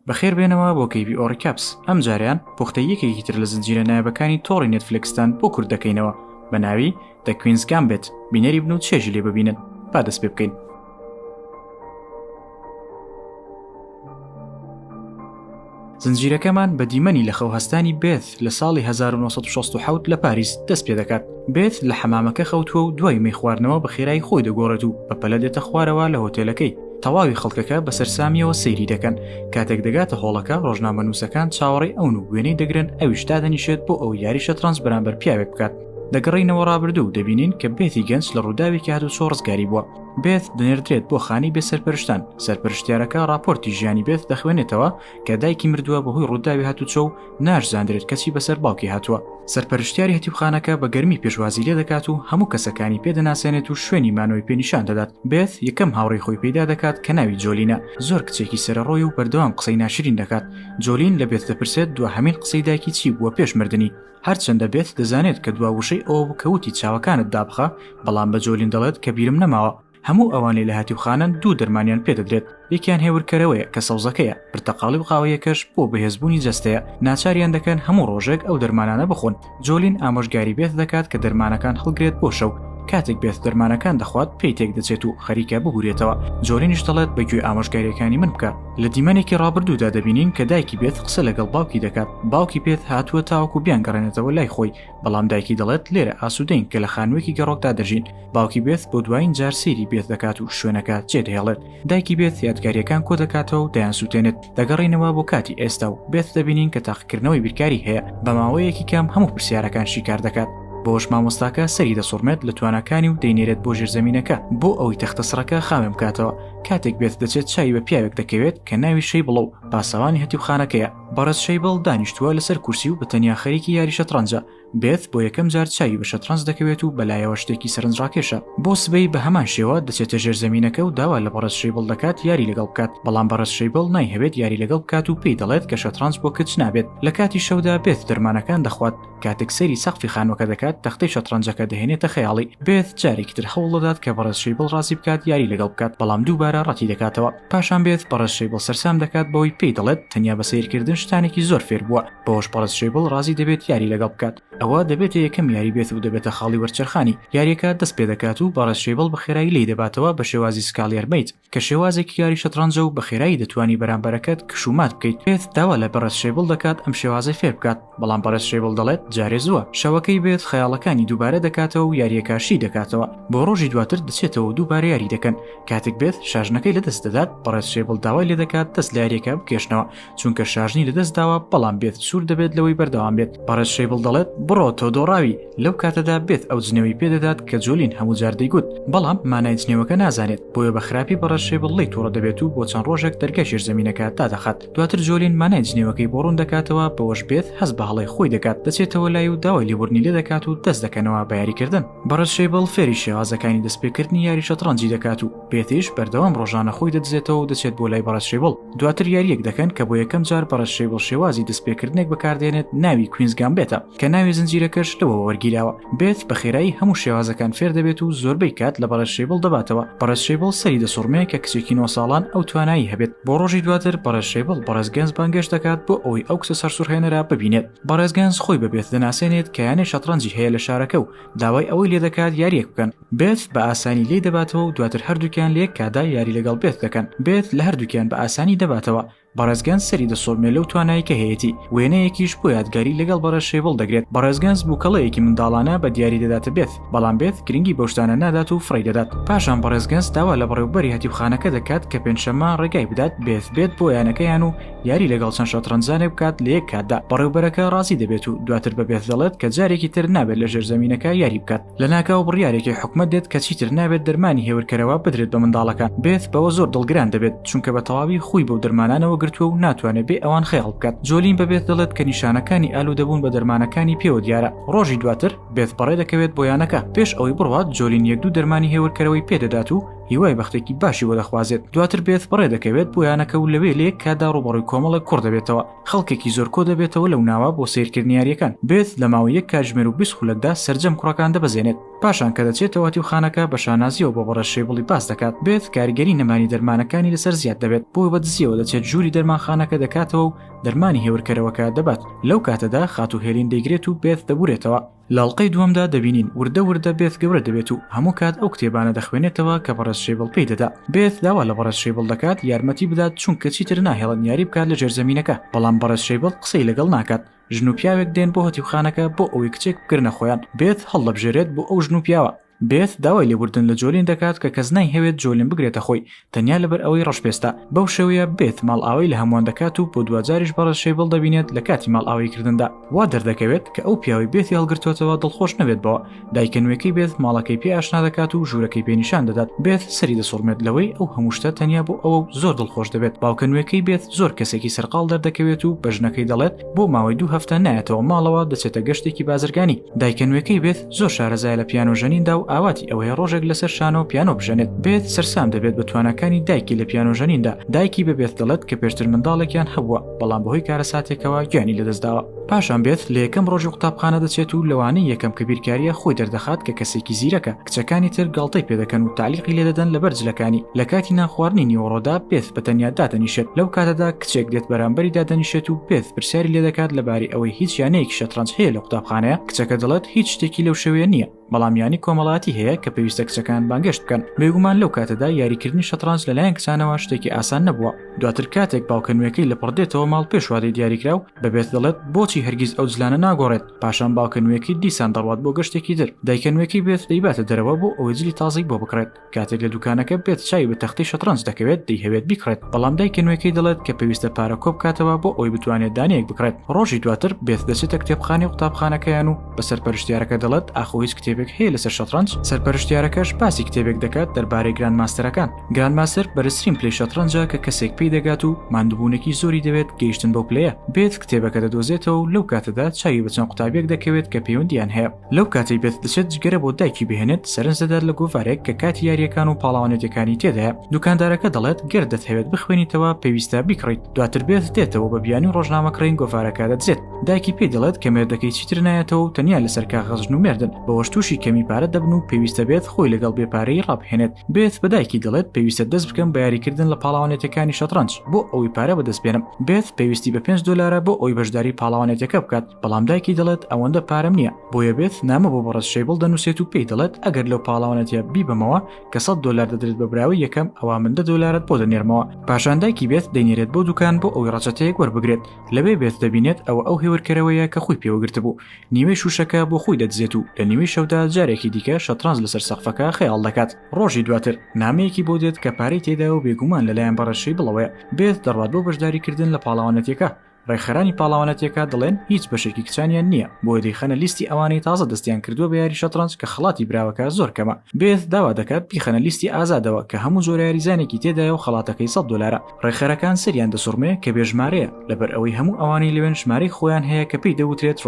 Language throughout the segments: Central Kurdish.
بەخێر بێنەوە بۆ کەیبی ئۆڕیکاپس. ئەم جاریان پوختەیەکێکی تر لە زنجیرە نایابەکانی تۆڕی نێتفلیکسدان بۆ کورد دەکەینەوە بە ناوی The Queen's Gambit. بینەری بن و چێژی لێ ببینن. با دەست پێ بکەین. زنجیرەکەمان بە دیمەنی لە خەوهەستانی بێت لە ساڵی 1967 لە پاریس دەست پێ دەکات. بێت لە حەمامەکە خەوتووە و دوای مەی خواردنەوە بە خێرایی خۆی دەگۆڕێت و بە پەلە دێتە خوارەوە لە هۆتێلەکەی. تەواوی خەڵکەکە بەسەر سامیەوە سەیری دەکەن. کاتێک دەگاتە هۆڵەکە ڕۆژنامەنووسەکان چاوەڕێی ئەون و وێنەی دەگرن ئەویش دادەنیشێت بۆ ئەو یاری شەترەنج بەرامبەر پیاوێک بکات. دەگەڕینەوە ڕابردوو و دەبینین کە بێتی گەنج لە ڕووداوێکی هاتوچۆ ڕزگاری بووە. بێت دەنێردرێت بۆ خانی بێ سەرپەرشتان. سەرپەرشتیارەکە راپۆرتی ژیانی بێت دەخوێنێتەوە کە دایکی مردووە بەهۆی ڕووداوی هاتوچۆ و ناشزاندرێت کەسی بەسەر باوکی هاتووە. سەرپەرشتیاری هەتیوخانەکە بە گەرمی پێشوازی لێ دەکات و هەموو کەسەکانی پێدەناسێنێت و شوێنی مانەوەی پێنیشان دەدات. بێت یەکەم هاوڕێی خۆی پەیدا دەکات کە ناوی جۆلینە. زۆر کچێکی سەرڕۆی و بەردەوام قسەی ناشرین دەکات. جۆلین لە بێت دەپرسێت دووە هەمین قسەی دایکی چی بووە پێش مردنی. هەرچەندە بێت دەزانێت کە دواوشەی ئەوە بکەوتی چاوەکانت دابخە، بەڵام بە جۆلین دەڵێت کە بیرم نەماوە. هەموو ئەوانەی لە هاتیوخانەن دوو دەرمانیان پێدەدرێت. یەکیان هێورکەرەوەیە کە سەوزەکەیە، پرتەقاڵی بقاوەیەکەش بۆ بەهێزبوونی جەستەیە. ناچاریان دەکەن هەموو ڕۆژێک ئەو دەرمانانە بخۆن. جۆلین ئامۆژگاری بێت دەکات کە دەرمانەکان هەڵگرێت بۆ شەو. کاتێک بێت دەرمانەکان دەخوات پێی تێک دەچێت و خەریکە ببورێتەوە. جۆلینیش دەڵێت بەگوێ ئامۆژگاریەکانی من بکە. لە دیمەنێکی ڕابردوودا دەبینین کە دایکی بێت قسە لەگەڵ باوکی دەکات. باوکی پێت هاتووە تاوەکو بیان گەڕێنێتەوە لای خۆی، بەڵام دایکی دەڵێت لێرە ئاسوودەین کە لە خانوویەکی گەڕۆکدا دەژین. باوکی بێت بۆ دوایین جار سەیری بێت دەکات و شوێنەکە جێدەهێڵێت. دایکی بێت یادگاریەکان کۆ دەکاتەوە و دەیان سووتێنێت. دەگەڕینەوە بۆ کاتی ئێستا و بێت دەبینین کە تاقیکردنەوەی بیرکاری هەیە. بە ماوەیەکی کەم هەموو پرسیارەکان شیکار دەکات. بۆش مامۆستاکە سەری دەسوڕمێت لە توانەکانی و دەینێرێت بۆ ژێرزەمینەکە بۆ ئەوەی تەختەسڕەکە خاوێن بکاتەوە. کاتێک بێت دەچێت چای بە پیاوێک دەکەوێت کە ناوی شەیبڵ و پاسەوانی هەتیوخانەکەیە. بەڕێز شەیبڵ دانیشتووە لەسەر کورسی و بە تەنیا خەریکی یاری شەترەنجە. بێت بۆ یەکەم جار چاوی بە شەترەنج دەکەوێت و بەلایەوە شتێکی سەرنجڕاکێشە. بۆ سبەی بە هەمان شێوە دەچێتە ژێرزەمینەکە و داوا لە بەڕێز شەیبڵ دەکات یاری لەگەڵ بکات، بەڵام بەڕێز شەیبڵ نایهەوێت یاری لەگەڵ بکات و پێی دەڵێت کە شەترەنج بۆ کچ نابێت. لە کاتی شەودا بێت دەرمانەکان دەخوات. کاتێک سەیری سەقفی خانووەکە دەکات تەختەی شەترەنجەکە دەهێنێتە خەیاڵی. بێت جارێکی تر هەوڵ دەدات کە بەڕێز شەیبڵ ڕازی بکات یاری لەگەڵ بکات، بەڵام دووبارە ڕەتی دەکاتەوە. پاشان بێت بەڕێز شەیبڵ سەرسام دەکات بەوەی پێی دەڵێت تەنیا بە سیرکردن شتانێکی زۆر فێر بووە. بەوەش بەڕێز شەیبڵ ڕازی دەبێت یاری لەگەڵ بکات. ئەوە دەبێت یەکەم یاری بێت و دەبێتە خاڵی وەرچەرخانی. یاریەکە دەست پێ دەکات و بەڕێز شەیبڵ بە خێرایی لی دەباتەوە بە شێوازی سکاڵیەر میت کە شێوازێکی یاری شەترەنجە و بە خێرایی دەتوانی بەرامبەرەکەت کشومات بکەیت. بێت داوا لە بەڕێز شەیبڵ دەکات ئەم شێوازەی فێر بکات، بەڵام بەڕێز شەیبڵ دەڵێت جارێ زووە. شەوەکەی بێت خەیاڵەکانی دووبارە دەکاتەوە و یاریەکەشی دەکاتەوە. بۆ ڕۆژی دواتر دەچێتەوە دووبارە یاری دەکەن. کاتێک بێت شاژنەکەی لەدەست دەدات بەڕێز شەیبڵ داوای لێ دەکات دەست لە یاریەکە بکێشنەوە، چونکە شاژنی لەدەست داوە، بەڵام بێت سوور دەبێت لەوەی بەردەوام بێت. بەڕێز شەیبڵ دەڵێت بڕۆ تۆ دۆڕاوی. لەو کاتەدا بێت ئەو جنێوی پێدەدات کە جۆلین هەموو جار دەیگوت، بەڵام مانای جنێوەکە نازانێت، بۆیە بە خراپی بەڕێز شەیبڵ لی تووڕە دەبێت و بۆ چەند ڕۆژێک دەرگای ژێرزەمینەکە دادەخات. دواتر جۆلین مانای جنێوەکەی بۆ ڕوون دەکاتەوە، بەوەش بێت هەست بە هەڵەی خۆی دەکات، دەچێتەوە لای و داوای لێبوردنی لێ دەکات و دەست دەکەنەوە بە یاریکردن. بەڕێز شەیبڵ فێری شێوازەکانی دەستپێکردنی یاری شەترەنجی دەکات و بێتیش بەردەوام ڕۆژانە خۆی دەدزێتەوە و دەچێت بۆ لای بەڕێز شەیبڵ. دواتر یاریەک دەکەن کە بۆ یەکەم جار بەڕێز شەیبڵ شێوازی دەستپێکردنێک بەکاردێنێت ناوی کوینز گامبێتە کە ناوی زنجیرەکەش لەوە وەرگیراوە. بێت بە خێرایی هەموو شێوازەکان فێر دەبێت و زۆربەی کات لە بەڕێز شەیبڵ دەباتەوە. بەڕێز شەیبڵ سەری دەسوڕمێ کە کچێکی 9 ساڵان ئەو توانایی هەبێت. بۆ ڕۆژی دواتر بەڕێز شەیبڵ بەڕێز گەنج بانگێشت دەکات بۆ ئەوەی ئەو کچە سەرسوڕهێنەرە ببینێت. بەڕێز گەنج خۆی بەبێت دەناسێنێت کە یانێ شەترەنجی هەیە لە شارەکە و داوای ئەوەی لێ دەکات یاریەک بکەن. بێت بە ئاسانی لێ دەباتەوە و دواتر هەردووکیان لە یەک کادا یاری لەگەڵ بێت دەکەن. بێت لە هەردووکیان بە ئاسانی دەباتەوە. بەڕێزگەنج سەری دەسۆڵمێ لەو توانایی کە هەیەی، وێنەیەکیش بۆ یادگاری لەگەڵ بەڕێز شەیبڵ دەگرێت. بەڕێزگەنج بووکەڵەیەکی منداڵانە بە دیاری دەداتە بێت، بەڵام بێت گرنگی بەو شتانە نادات و فڕی دەدات. پاشان بەڕێزگەنج داوا لە بەڕێوەبەری هەتیوخانەکە دەکات کە پێنجشەممە ڕێگای بدات بێت بۆ یانەکەیان و یاری لەگەڵ چەند شەترەنجانێ بکات لە یەک کاتدا. بەڕێوەبەرەکە ڕازی دەبێت و دواتر بە بێت دەڵێت کە جارێکی تر نابێت لە ژێرزەمینەکە یاری بکات. لە ناکاو بڕیارێکی حکومەت دێت کە چیتر نابێت دەرمانی هێورکەرەوە بدرێت بە منداڵەکان. بێت بەوە زۆر دڵگران دەبێت چونکە بە تەواوی خۆی بەو دەرمانانەوە گرتووە و ناتوانێت بێ ئەوان خەیاڵ بکات. جۆلین بەبێت دەڵێت کە نیشانەکانی ئالوودەبوون بە دەرمانەکانی پێوە دیارە. ڕۆژی دواتر بێت بەڕێ دەکەوێت بۆ یانەکە. پێش ئەوەی بڕوات جۆلین 1-2 دەرمانی هێورکەرەوەی پێدەدات و هیوای بەختێکی باشی بۆ دەخوازێت. دواتر بێت بەڕێ دەکەوێت بۆ یانەکە و لەوێ لێک کادا ڕوبەڕووی کۆمەڵێک کوڕ دەبێتەوە. خەڵکێکی زۆر کۆ دەبێتەوە لەو ناوە بۆ سیرکردنی یاریەکان. بێت لە ماوەی یەک کاتژمێر و 20 خولەکدا سەرجەم کوڕەکان دەبەزێنێت. پاشان کە دەچێتەوە تیوخانەکە بە شانازیەوە بۆ بەڕە شێبڵی باس دەکات. بێت کاریگەری نەمانی دەرمانەکانی لەسەر زیاد دەبێت بۆ بەدزیەوە دەچێت ژووری دەرمانخانەکە دەکاتەوە و دەرمانی هێورکەرەوەکە دەبات. لەو کاتەدا خات و هێلین دەیگرێت و بێت دەبورێتەوە. لاڵقەی دووەمدا دەبینین وردە وردە بێت گەورە دەبێت و هەموو کات ئەو کتێبانە دەخوێنێتەوە کە بەڕێز شێبڵ پێی دەدا. بێت داوا لە بەڕێز شێبڵ دەکات یارمەتی بدات چونکە چیتر ناهێڵن یاری بکات لە ژێرزەمینەکە. بەڵام بەڕێز شێبڵ قسەی لەگەڵ ناکات. ژن و پیاوێک دێن بۆ هەتیوخانەکە بۆ ئەوەی کچێک بگرنە خۆیان. بێت هەڵدەبژێرێت بۆ ئەو ژن و پیاوە. بێت داوای لێبوردن لە جۆلین دەکات کە کەس نایهەوێت جۆلین بگرێتە خۆی تەنیا لەبەر ئەوەی ڕەشپێستە. بەو شێوەیە بێت ماڵئاوەی لە هەمووان دەکات و بۆ دوجاریش بەڕێز شێبڵ دەبینێت لە کاتی ماڵئاوەیکردندا. وا دەردەکەوێت کە ئەو پیاوەی بێتی هەڵگرتوێتەوە دڵخۆش نەبێت بەوە. دایکە نوێکەی بێت ماڵەکەی پێ ئاشنا دەکات و ژوورەکەی پێ نیشان دەدات. بێت سەری دەسوڵمێت لەوەی ئەو هەموو شتە تەنیا بۆ ئەوە زۆر دڵخۆش دەبێت. باوکە نوێکەی بێت زۆر کەسێکی سەرقاڵ دەردەکەوێت و بە ژنەکەی دەڵێت بۆ ماوەی 2 هەفتە نایەتەوە ماڵەوە دەچێتە گەشتێکی بازرگانی. دایکە نوێکەی بێت زۆر شارەزای لە پیانۆ ژەنیندا و ئاواتی ئەوەیە ڕۆژێک لەسەر شانۆ پیانۆ بژەنێت. بێت سەرسام دەبێت بە توانەکانی دایکی لە پیانۆ ژەنیندا. دایکی بەبێت دەڵێت کە پێشتر منداڵێکیان هەبووە بەڵام بەهۆی کارەساتێکەوە گیانی لەدەستداوە. پاشان بێت لە یەکەم ڕۆژی قوتابخانە دەچێت و لەوانەی یەکەم کە بیرکاریە خۆی دەردەخات کە کەسێکی زیرەکە. کچەکانی تر گاڵتەی پێدەکەن و تعلیقی لێ دەدەن لەبەر جلەکانی. لە کاتی ناخواردنی نیوەڕۆدا بێت بەتەنیا دادەنیشێت. لەو کاتەدا کچێک دێت بەرامبەری دادەنیشێت و بێت پرسیاری لێ دەکات لەباری ئەوەی هیچ یانەیەکی شەترەنج هەیە لە قوتابخانەیە. کچەکە دەڵێت هیچ شتێکی لەو شێوەیە نییە. بەڵام یانی کۆمەڵاتی هەیە کە پێویستە کچەکان بانگەشت بکەن. بێگومان لەو کاتەدا یاریکردنی شەترەنج لەلایەن کچانەوە شتێکی ئاسان نەبووە. دواتر کاتێک باوکە نوێکەی لە پڕدێتەوە ماڵ پێشوادەی دیاریکراو بەبێت دەڵێت بۆچی هەرگیز ئەو جلانە ناگۆڕێت. پاشان باوکە نوێکی دیسان دەڕوات بۆ گەشتێکی تر. دایکە نوێکی بێت دەیباتە دەرەوە بۆ ئەوەی جلی تازەی بۆ بکڕێت. کاتێک لە دوکانەکە بێت چای بە تەختەی شەترەنج دەکەوێت دەیهەوێت بیکڕێت. بەڵام دایکە نوێکەی دەڵێت کە پێویستە پارە کۆ بکاتەوە بۆ ئەوەی بتوانێت دانەیەک بکڕێت. ڕۆژی دواتر بێت دەچێتە کتێبخانەی قوتابخانەکەیان و بە سەرپەرشتیارەکە دەڵێت ئاخۆ هیچ کتێبێک هەیە لەسەر شەترەنج. سەرپەرشتیارەکەش باسی کتێبێک دەکات دەربارەی گراند ماستەرەکان. گراند ماستەر بەرزترین پلەی شەترەنجە کە کەسێک پێی دەگات و ماندووبوونێکی زۆری دەوێت گەیشتن بەو پلەیە. بێت کتێبەکە دەدۆزێتەوە و لەو کاتەدا چاوی بە چەند قوتابێک دەکەوێت کە پەیوەندیان هەیە. لەو کاتەی بێت دەچێت جگەرە بۆ دایکی بهێنێت سەرنج دەدات لە گۆڤارێک کە کاتی یاریەکان و پاڵاوانێتەکانی تێدایە. دوکاندارەکە دەڵێت گەر دەتەوێت بخوێنیتەوە پێویستە بیکڕیت. دواتر بێت دێتەوە بە بیانی و ڕۆژنامەکڕین گۆڤارەکە دەدزێت. دایکی پێی دەڵێت کە مێردەکەی چیتر نایەتەوە و تەنیا لەسەر کاغەز ژن و مێردن بەوەش تووشی کەمی پارە دەبن و پێویستە بێت خۆی لەگەڵ بێپارەی ڕابهێنێت. بێت بە دایکی دەڵێت پێویستە دەست بکەم بە یاریکردن لە پاڵاوانێتەکانی شەترەنج بۆ ئەوەی پارە بەدەست بێنم. بێت پێویستی بە $5 بۆ ئەوەی بەشداری پاڵاوانێتەکە بکات. بەڵام دایکی دەڵێت ئەوەندە پارەم نییە. بۆیە بێت نامە بۆ بەڕێز شێبڵ دەنووسێت و پێی دەڵێت ئەگەر لەو پاڵاوانێتە بیبەمەوە کە $100 دەدرێت بە براوی یەکەم ئەوا من $10 بۆ دەنێرمەوە. پاشان دایکی بێت دەینێرێت بۆ دوکان بۆ ئەوەی ڕەچەتەیەک وەربگرێت. لەوێ بێت دەبینێت ئەو هێورکەرەوەیە کە خۆی پێوەگرت بوو. نیوەی شوشەکە بۆ خۆی دەدزێت و لە نیوەی شەودا جارێکی دیکە شەترەنج لەسەر سەقفەکە خەیاڵ دەکات. ڕۆژی دواتر نامەیەکی بۆ دێت کە پارەی تێدا و بێگومان لەلایەن بەڕێز شێبڵەوەیە. بێت دەڕوات بۆ بەشداریکردن لە پاڵاوانێتیەکە. ڕێکخەرانی پاڵاوانەتیەکە دەڵێن هیچ بەشێکی کچانیان نییە بۆ دەیخەنە لیستی ئەوانەی تازە دەستیان کردووە بە یاری شەترەنج کە خەڵاتی براوەکە زۆر کەمە. بێت داوا دەکات بیخەنە لیستی ئازادەوە کە هەموو زۆر یاریزانێکی تێدایە و خەڵاتەکەی $100. ڕێکخەرەکان سەریان دەسوڕمێ کە بێژمارەیە لەبەر ئەوەی هەموو ئەوانەی لەوێن ژمارەی خۆیان هەیە کە پێی دەوترێت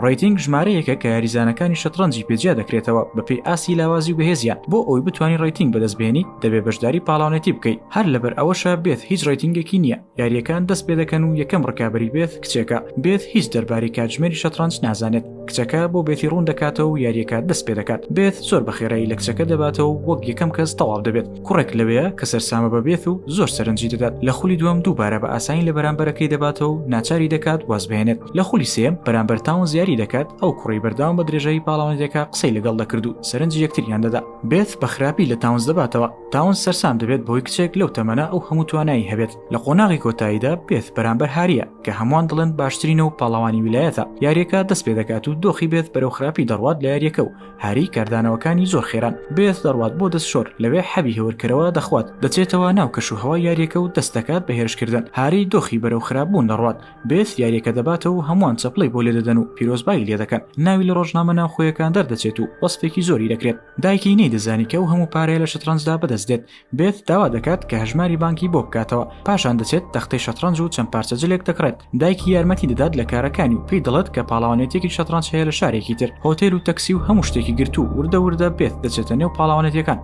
ڕۆیتینگ ژمارەیەکە کە یاریزانەکانی شەترەنجی پێجیا دەکرێتەوە بەپێی ئاسی لاوازی و بەهێزیان. بۆ ئەوەی بتوانین ڕۆیتینگ بەدەست بێنیت دەبێ بەشداری پاڵاوانێتی بکەیت. هەر لەبەر ئەوەشە بێت هیچ ڕۆیتینگێکی نییە. یاریەکان دەست پێ دەکەن و یەکەم ڕکابەری بێت کچێکە. بێت هیچ دەربارەی کاتژمێری شەترەنج نازانێت. کچەکە بۆ بێتی ڕوون دەکاتەوە و یاریەکە دەست پێ دەکات. بێت زۆر بەخێرایی لە کچەکە دەباتەوە وەک یەکەم کەس تەواو دەبێت. کوڕێک لەوەیە کە سەرسامە بەبێت و زۆر سەرنجی دەدات. لە خولی دووەم دووبارە بە ئاسانی لە بەرامبەرەکەی دەباتەوە و ناچاری دەکات واز بهێنێت. لە خولی سێم بەرامبەر تاون زیاری دەکات. ئەو کوڕی بەرداوام بە درێژەی پاڵاوانێتەکە قسەی لەگەڵ دەکرد و سەرنجی یەکتریان دەدا. بێت بە خراپی لە تاونز دەباتەوە. تاون سەرسام دەبێت بۆی کچێک لەو تەمەنە ئەو هەموو توانایی هەبێت. لە قۆناغی کۆتاییدا بێت بەرامبەر هاریە کە هەمووان دڵن باشترینە و پاڵاوانی ویلایەتە. یاریەکە دەست پێ دەکات و دۆخی بێت بەرەو خراپی دەڕوات لە یاریەکە و هاری کاردانەوەکانی زۆر خێران. بێت دەڕوات بۆ دەستشۆر لەوێ حەبی هێورکەرەوە دەخوات. دەچێتەوە ناو کەشوهەوا یاریەکە و دەست دەکات بە هێرشکردن. هاری دۆخی بەرەو خراپبوون دەڕوات. بێت یاریەکە دەباتەوە و هەمووان چەپڵی بۆ لێ دەدەن و پیرۆزبایی لێ دەکەن. ناوی لە ڕۆژنامە ناوخۆیەکان دەردەچێت و وەسفێکی زۆری دەکرێت. دایکی نەیدەزانی کە ئەو هەموو پارەیە لە شەترەنجدا بەدەست دێت. بێت داوا دەکات کە هەژماری بانکی بۆ بکاتەوە. پاشان دەچێت تەختەی شەترەنج و چەند پارچە جلێک دەکڕێت. دایکی یارمەتی دەدات لە کارەکانی و پێی دەڵێت کە پاڵاوانێتێکی شەترەنج هەیە لە شارێکی تر. هۆتێل و تەکسی و هەموو شتێکی گرتو وردە بێت دەچێتە نێو پاڵاوانێتیەکان.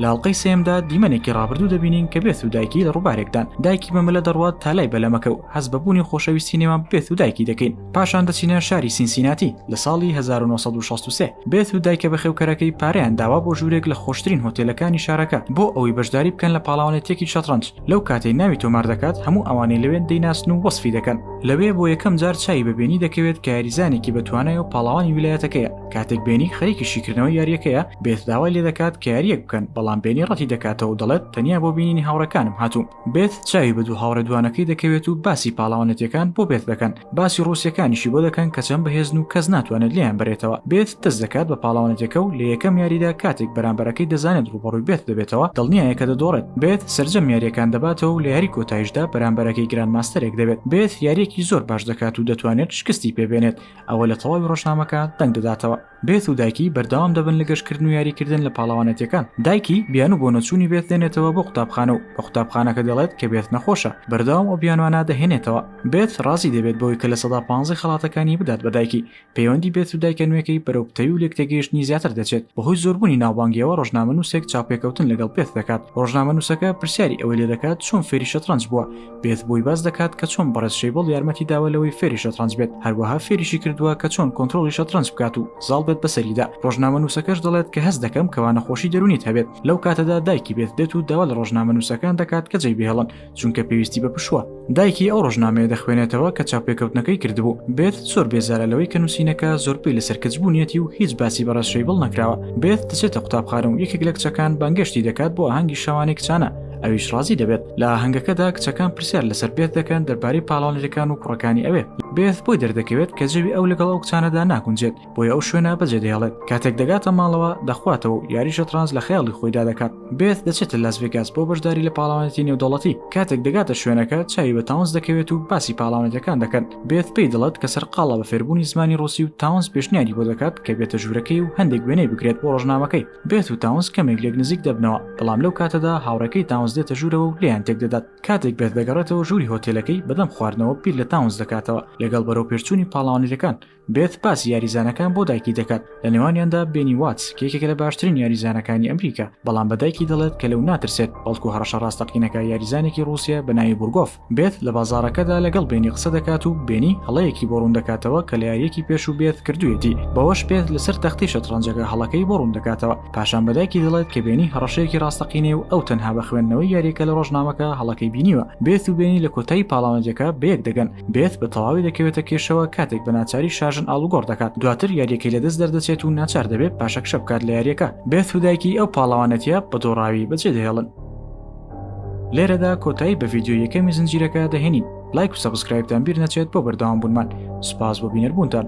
لە هەڵقەی سێمدا دیمەنێکی ڕابردوو دەبینین کە بێت و دایکی لە ڕووبارێکدان دایکی مەمەلە دەڕوات تا لای بەلەمەکە و هەز بەبوونی خۆشەویستی نێوان بێت و دایکی دەکەین پاشان دەچینە شاری سینسیناتی لە ساڵی 1963 بێت و دایکە بەخێوکەرەکەی پارەیان داوا بۆ ژوورێک لە خۆشترین هۆتێلەکانی شارەکە بۆ ئەوەی بەشداری بکەن لە پاڵاوانێتێکی شەترەنج لەو کاتەی ناوی تۆمار دەکات هەموو ئەوانەی لەوێن دەیناسن و وەسفی دەکەن لەوێ بۆ یەکەم جار چای بەبێنی دەکەوێت کە یاریزانێکی بەتوانای و پاڵاوانی ویلایەتەکەیە کاتێک بێنی خەریکی شیکردنەوەی یاریەکەیە بێت داوای لێ دەکات کە یاریەک بکەن بەڵام بێنی ڕەتی دەکاتەوە دەڵێت تەنیا بۆ بینینی هاوڕەکانم هاتووم بێت چاوی بە دوو هاوڕێ دوانەکەی دەکەوێت و باسی پاڵاوانێتیەکان بۆ بێت دەکەن باسی ڕووسیەکانیشی بۆ دەکەن کە چەند بەهێزن و کەس ناتوانێت لێیان بڕێتەوە بێت دەست دەکات بە پاڵاوانێتەکە و لە یەکەم یاریدا کاتێک بەرامبەرەکەی دەزانێت ڕوبەڕووی بێت دەبێتەوە دڵنیایە کە دەدۆڕێت بێت سەرجەم یاریەکان دەباتەوە و لە یاری کۆتاییشدا بەرامبەرەکەی گران ماستەرێک دەبێت بێت یاریەکی زۆر باش دەکات و دەتوانێت شکستی پێبێنێت ئەوە لە تەواوی ڕۆژنامەکە دەنگ دەداتەوە بێت و دایکی بەردەوام دەبن لە گەشتکردن و یاریکردن لە پاڵاوانێتیەکان دایکی بیان و بۆ نەچوونی بێت دێنێتەوە بۆ قوتابخانە و بە قوتابخانەکە دەڵێت کە بێت نەخۆشە بەردەوام ئەو بیانوانە دەهێنێتەوە بێت ڕازی دەبێت بۆی کە لە سەدا 15 خەڵاتەکانی بدات بە دایکی پەیوەندی بێت و دایکە نوێەکەی بەرەو پتەوی و لێکتێگەیشتنی زیاتر دەچێت بەهۆی زۆربوونی ناوبانگیەوە ڕۆژنامە نووسێک چاپێکەوتن لەگەڵ پێت دەکات ڕۆژنامە نووسەکە پرسیاری ئەوەی لێ دەکات چۆن فێری شەترەنج بووە بێت بۆی باز دەکات کە چۆن بەڕێز شەیبڵ یارمەتی داوە لەوەی فێری شەترەنج بێت هەروەها فێریشی کردووە کە چۆن کۆنتڕۆڵی شەترەنج بکات و زاڵ بێت بەسەریدا ڕۆژنامە نووسەکەش دەڵێت کە هەست دەکەم کەوا نەخۆشی دەرونیت هەبێت لەو کاتەدا دایکی بێت دێت و داوا لە ڕۆژنامە نووسەکان دەکات کە جێی بهێڵن چونکە پێویستی بە پشووە دایکی ئەو ڕۆژنامەیە دەخوێنێتەوە کە چاپێکەوتنەکەی کردبوو بێت زۆر بێزارە لەوەی کە نووسینەکە زۆربەی لەسەر کەچبوونیەتی و هیچ باسی بەڕێز شەیبڵ نەکراوە بێت دەچێتە قوتابخانە و یەکێک لە کچەکان بانگەشتی دەکات بۆ ئاهەنگی شەوانەی کچانە ئەویش ڕازی دەبێت لە ئاهەنگەکەدا کچەکان پرسیار لەسەر بێت دەکەن دەربارەی پاڵاوانێتەکان و کوڕەکانی ئەوێ بێت بۆی دەردەکەوێت کە جێوی ئەو لەگەڵ ئەو کچانەدا ناگونجێت بۆیە ئەو شوێنە بەجێ دەهێڵێت کاتێک دەگاتە ماڵەوە دەخواتەوە و یاری شەترەنج لە خەیاڵی خۆیدا دەکات بێت دەچێتە لاس ڤێگاس بۆ بەشداری لە پاڵاوانێتی نێودەوڵەتی کاتێک دەگاتە شوێنەکە چاوی بە تاونز دەکەوێت و باسی پاڵاوانێتەکان دەکەن بێت پێی دەڵێت کە سەرقاڵە بە فێربوونی زمانی ڕووسی و تاونز پێشنیاری بۆ دەکات کە بێتە ژوورەکەی و هەندێک وێنەی بگرێت بۆ ڕۆژنامەکەی بێت و تاونز کەمێک لێک نزیک دەبنەوە بەڵام لەو کاتەدا هاوڕەکەی تاونز دێتە ژوورەوە و لیان تێک دەدات کاتێک بێت دەگەڕێتەوە ژووری هۆتێلەکەی بەدەم خواردنەوە پیر لە تاونز دەکاتەوە لەگەڵ بەرەو پێرچوونی پاڵاوانێتەکان بێت باسی یاریزانەکان بۆ دایکی دەکات لە نێوانیاندا بێنی واتس کێکێکە لە باشترین یاریزانەکانی ئەمریکا بەڵام بە دایکی دەڵێت کە لەو ناترسێت بەڵکو هەڕەشە ڕاستەقینەکە یاریزانێکی رووسیا بە ناوی بورگۆف بێت لە بازاڕەکەدا لەگەڵ بێنی قسە دەکات و بێنی هەڵەیەکی بۆ ڕوون دەکاتەوە کە لە یاریەکی پێش و بێت کردوێتی بەوەش بێت لەسەر تەختی شەترەنجەکە هەڵەکەی بۆ ڕوون دەکاتەوە پاشان بە دایکی دەڵێت کە بێنی هەڕەشەیەکی ڕاستەقینێ و ئەو تەنها بە خوێندنەوەی یاریەکە لە ڕۆژنامەکە هەڵەکەی بینیوە بێت و بێنی لە کۆتایی پاڵاوانێتەکە بەیەک دەگەن بێت بە تەواوی دەکەوێتە کێشەوە کاتێک بە ناچاری شاژن ئاڵوگۆڕ دەکات دواتر یاریەکەی لەدەست دەردەچێت و ناچار دەبێت پاشەکشە بکات لە یاریەکە بێت و دایکی ئەو پاڵاوانێتیە بە دۆڕاوی بەجێ دەهێڵن لێرەدا کۆتایی بە ڤیدیۆ یەکەمی زنجیرەکە دەهێنین لایک و سەبسکرایبتان بیر نەچێت بۆ بەردەوام بوونمان سوپاس بۆ بینەربوونتان